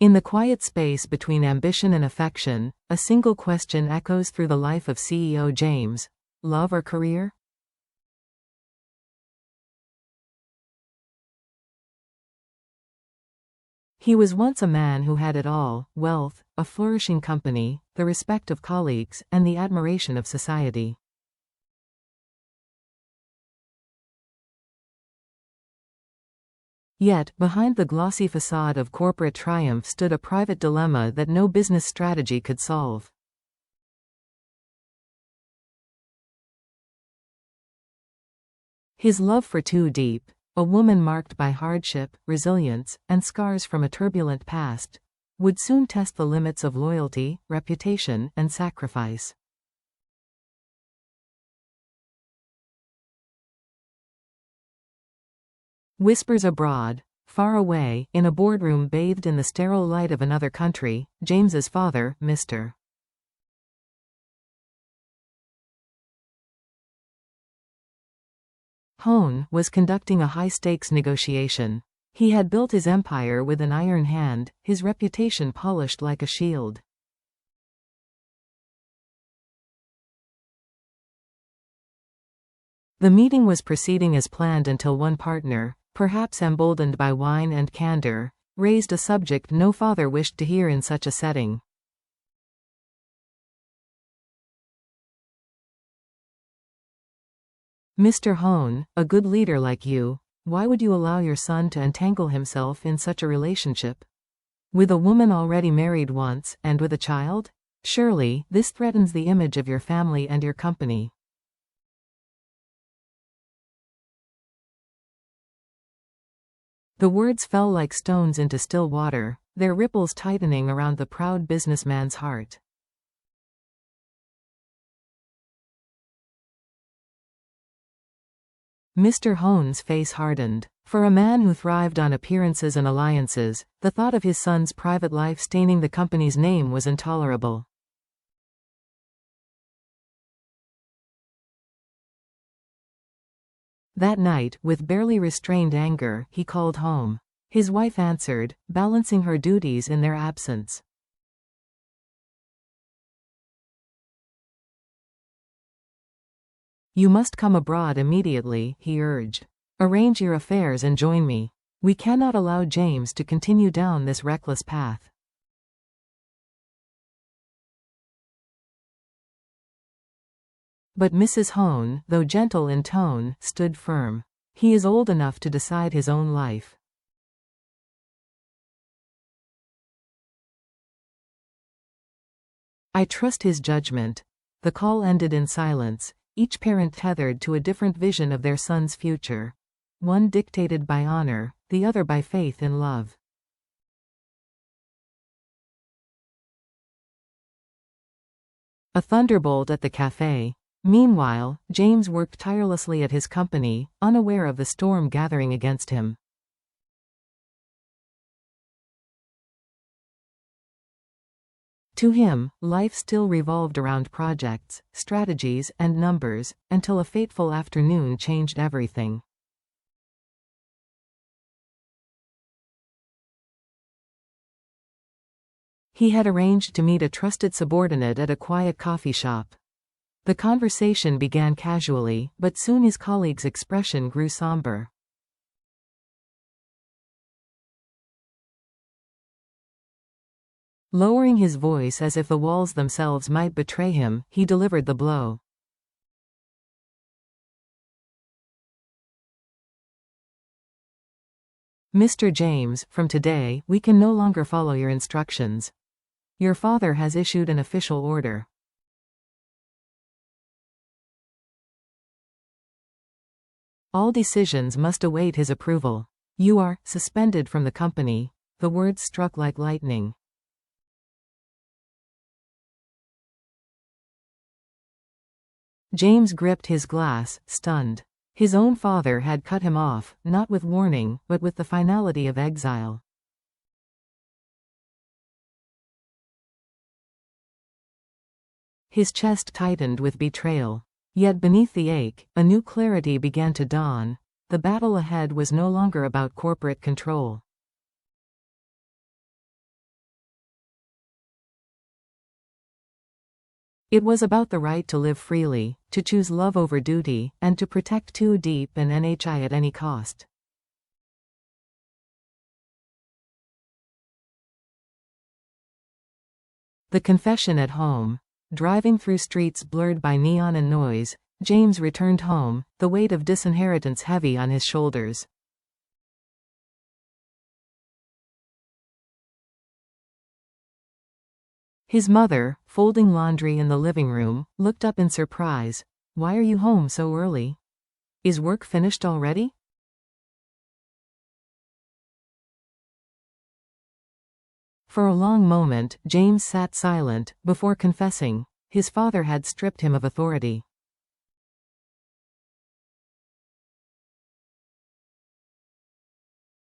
In the quiet space between ambition and affection, a single question echoes through the life of CEO James: love or career? He was once a man who had it all: wealth, a flourishing company, the respect of colleagues, and the admiration of society. Yet, behind the glossy facade of corporate triumph stood a private dilemma that no business strategy could solve. His love for Tú Diep, a woman marked by hardship, resilience, and scars from a turbulent past, would soon test the limits of loyalty, reputation, and sacrifice. Whispers abroad, far away, in a boardroom bathed in the sterile light of another country, James's father, Mr. Hone, was conducting a high-stakes negotiation. He had built his empire with an iron hand, his reputation polished like a shield. The meeting was proceeding as planned until one partner, perhaps emboldened by wine and candor, raised a subject no father wished to hear in such a setting. Mr. Hone, a good leader like you, why would you allow your son to entangle himself in such a relationship? With a woman already married once, and with a child? Surely, this threatens the image of your family and your company. The words fell like stones into still water, their ripples tightening around the proud businessman's heart. Mr. Hone's face hardened. For a man who thrived on appearances and alliances, the thought of his son's private life staining the company's name was intolerable. That night, with barely restrained anger, he called home. His wife answered, balancing her duties in their absence. You must come abroad immediately, he urged. Arrange your affairs and join me. We cannot allow James to continue down this reckless path. But Mrs. Hone, though gentle in tone, stood firm. He is old enough to decide his own life. I trust his judgment. The call ended in silence, each parent tethered to a different vision of their son's future. One dictated by honor, the other by faith in love. A thunderbolt at the cafe. Meanwhile, James worked tirelessly at his company, unaware of the storm gathering against him. To him, life still revolved around projects, strategies, and numbers, until a fateful afternoon changed everything. He had arranged to meet a trusted subordinate at a quiet coffee shop. The conversation began casually, but soon his colleague's expression grew somber. Lowering his voice as if the walls themselves might betray him, he delivered the blow. Mr. James, from today, we can no longer follow your instructions. Your father has issued an official order. All decisions must await his approval. You are suspended from the company. The words struck like lightning. James gripped his glass, stunned. His own father had cut him off, not with warning, but with the finality of exile. His chest tightened with betrayal. Yet beneath the ache, a new clarity began to dawn. The battle ahead was no longer about corporate control. It was about the right to live freely, to choose love over duty, and to protect Tú Diệp and NHI at any cost. The confession at home. Driving through streets blurred by neon and noise, James returned home, the weight of disinheritance heavy on his shoulders. His mother, folding laundry in the living room, looked up in surprise. "Why are you home so early? Is work finished already?" For a long moment, James sat silent, before confessing. His father had stripped him of authority.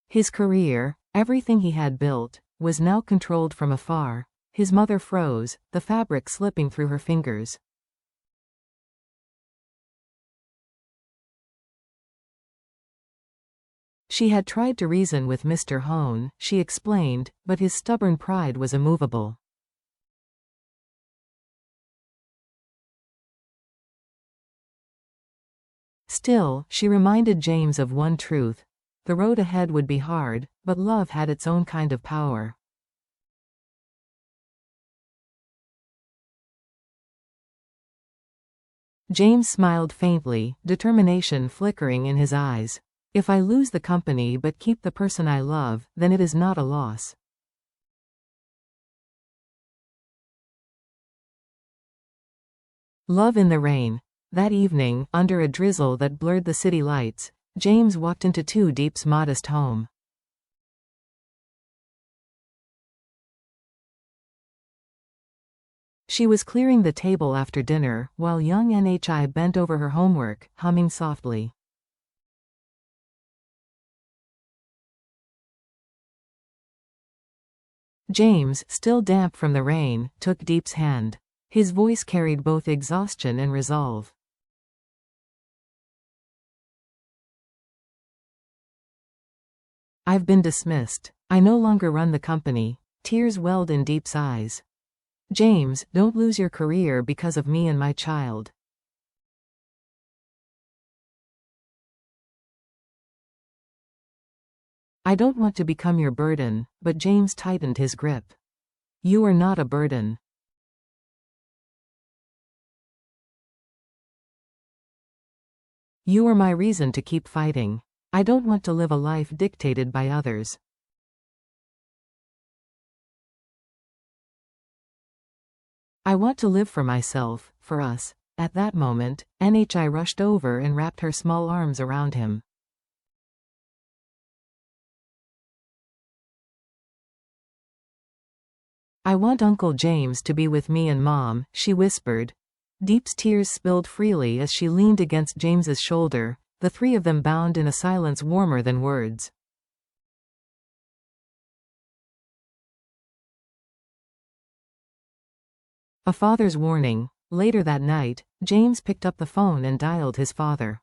His career, everything he had built, was now controlled from afar. His mother froze, the fabric slipping through her fingers. She had tried to reason with Mr. Hone, she explained, but his stubborn pride was immovable. Still, she reminded James of one truth. The road ahead would be hard, but love had its own kind of power. James smiled faintly, determination flickering in his eyes. If I lose the company but keep the person I love, then it is not a loss. Love in the rain. That evening, under a drizzle that blurred the city lights, James walked into Tú Diep's modest home. She was clearing the table after dinner, while young NHI bent over her homework, humming softly. James, still damp from the rain, took Diep's hand. His voice carried both exhaustion and resolve. I've been dismissed. I no longer run the company. Tears welled in Diep's eyes. James, don't lose your career because of me and my child. I don't want to become your burden, but James tightened his grip. You are not a burden. You are my reason to keep fighting. I don't want to live a life dictated by others. I want to live for myself, for us. At that moment, NHI rushed over and wrapped her small arms around him. I want Uncle James to be with me and Mom, she whispered. Diep's tears spilled freely as she leaned against James's shoulder, the three of them bound in a silence warmer than words. A father's warning. Later that night, James picked up the phone and dialed his father.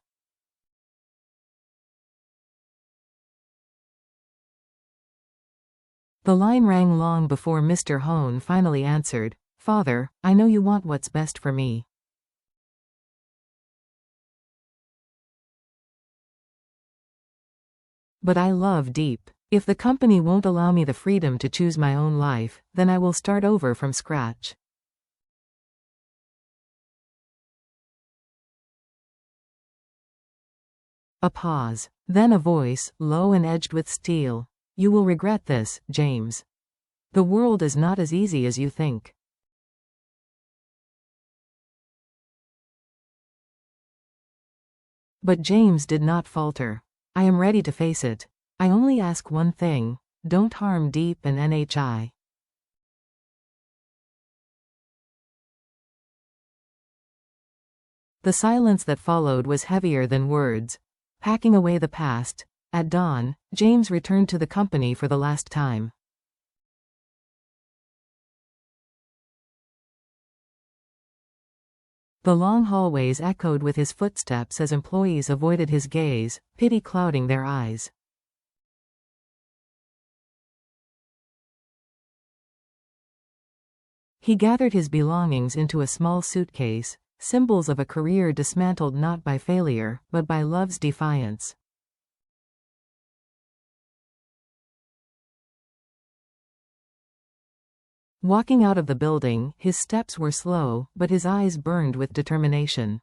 The line rang long before Mr. Hone finally answered. Father, I know you want what's best for me. But I love Diep. If the company won't allow me the freedom to choose my own life, then I will start over from scratch. A pause. Then a voice, low and edged with steel. You will regret this, James. The world is not as easy as you think. But James did not falter. I am ready to face it. I only ask one thing. Don't harm Diep and NHI. The silence that followed was heavier than words. Packing away the past, at dawn, James returned to the company for the last time. The long hallways echoed with his footsteps as employees avoided his gaze, pity clouding their eyes. He gathered his belongings into a small suitcase, symbols of a career dismantled not by failure, but by love's defiance. Walking out of the building, his steps were slow, but his eyes burned with determination.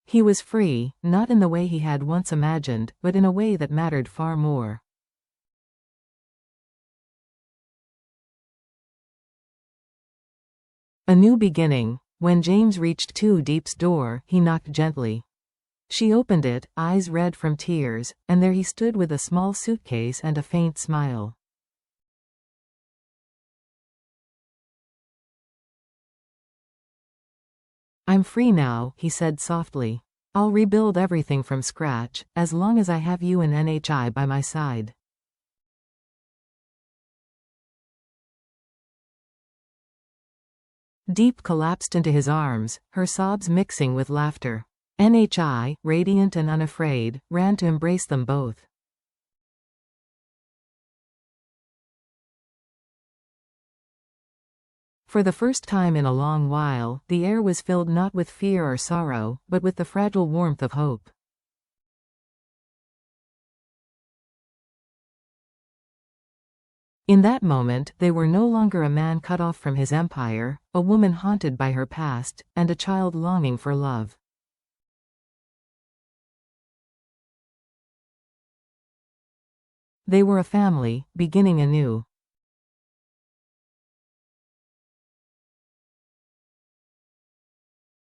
He was free, not in the way he had once imagined, but in a way that mattered far more. A new beginning. When James reached Tú Diep's door, he knocked gently. She opened it, eyes red from tears, and there he stood with a small suitcase and a faint smile. "I'm free now," he said softly. "I'll rebuild everything from scratch, as long as I have you and NHI by my side." Deep collapsed into his arms, her sobs mixing with laughter. NHI, radiant and unafraid, ran to embrace them both. For the first time in a long while, the air was filled not with fear or sorrow, but with the fragile warmth of hope. In that moment, they were no longer a man cut off from his empire, a woman haunted by her past, and a child longing for love. They were a family, beginning anew.